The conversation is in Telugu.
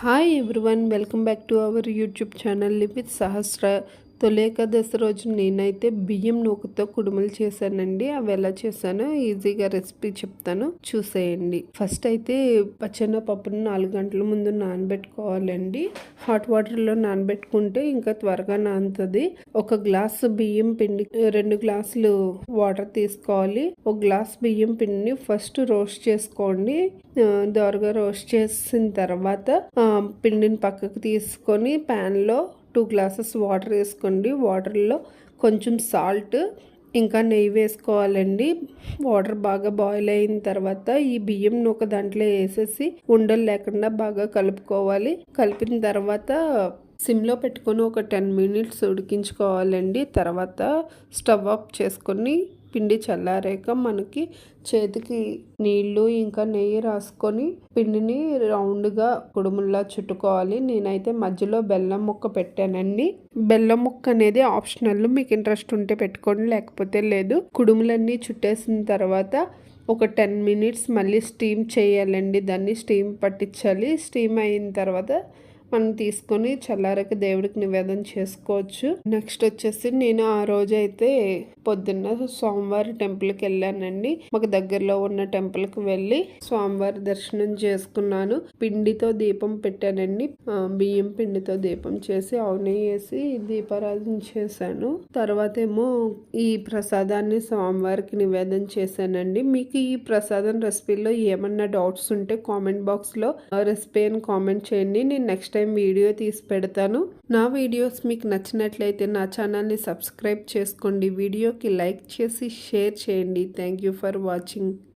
Hi everyone, welcome back to our YouTube channel live with Sahasra. Tholi Ekadashi రోజు నేనైతే బియ్యం నూకతో కుడుములు చేశానండి. అవి ఎలా చేశానో ఈజీగా రెసిపీ చెప్తాను, చూసేయండి. ఫస్ట్ అయితే పప్పును 4 గంటల ముందు నానబెట్టుకోవాలండి. హాట్ వాటర్లో నానబెట్టుకుంటే ఇంకా త్వరగా నానుతుంది. ఒక గ్లాసు బియ్యం పిండి 2 గ్లాసులు వాటర్ తీసుకోవాలి. ఒక గ్లాస్ బియ్యం పిండిని ఫస్ట్ రోస్ట్ చేసుకోండి. దోరగా రోస్ట్ చేసిన తర్వాత పిండిని పక్కకు తీసుకొని ప్యాన్లో 2 గ్లాసెస్ వాటర్ వేసుకోండి. వాటర్లో కొంచెం సాల్ట్ ఇంకా నెయ్యి వేసుకోవాలండి. వాటర్ బాగా బాయిల్ అయిన తర్వాత ఈ బియ్యం నూక దాంట్లో వేసేసి ఉండలు లేకుండా బాగా కలుపుకోవాలి. కలిపిన తర్వాత సిమ్లో పెట్టుకొని ఒక 10 మినిట్స్ ఉడికించుకోవాలండి. తర్వాత స్టవ్ ఆఫ్ చేసుకొని పిండి చల్లారాక మనకి చేతికి నీళ్లు ఇంకా నెయ్యి రాసుకొని పిండిని రౌండ్గా కుడుముల్లా చుట్టుకోవాలి. నేనైతే మధ్యలో బెల్లం ముక్క పెట్టానండి. బెల్లం ముక్క అనేది ఆప్షనల్, మీకు ఇంట్రెస్ట్ ఉంటే పెట్టుకోండి, లేకపోతే లేదు. కుడుములన్నీ చుట్టేసిన తర్వాత ఒక 10 మినిట్స్ మళ్ళీ స్టీమ్ చేయాలండి. దాన్ని స్టీమ్ పట్టించాలి. స్టీమ్ అయిన తర్వాత మనం తీసుకొని చల్లారక దేవుడికి నివేదన చేసుకోవచ్చు. నెక్స్ట్ వచ్చేసి నేను ఆ రోజు అయితే పొద్దున్న స్వామివారి టెంపుల్కి వెళ్ళానండి. మాకు దగ్గరలో ఉన్న టెంపుల్కి వెళ్ళి స్వామివారి దర్శనం చేసుకున్నాను. పిండితో దీపం పెట్టానండి. బియ్యం పిండితో దీపం చేసి ఆవు వేసి దీపారాధన చేశాను. తర్వాత ఏమో ఈ ప్రసాదాన్ని స్వామివారికి నివేదన చేశానండి. మీకు ఈ ప్రసాదం రెసిపీలో ఏమన్నా డౌట్స్ ఉంటే కామెంట్ బాక్స్లో రెసిపీ అని కామెంట్ చేయండి. నేను నెక్స్ట్ టైం వీడియో తీసి పెడతాను. నా వీడియోస్ మీకు నచ్చినట్లయితే నా ఛానల్ని సబ్స్క్రైబ్ చేసుకోండి. వీడియోకి లైక్ చేసి షేర్ చేయండి. Thank you for watching.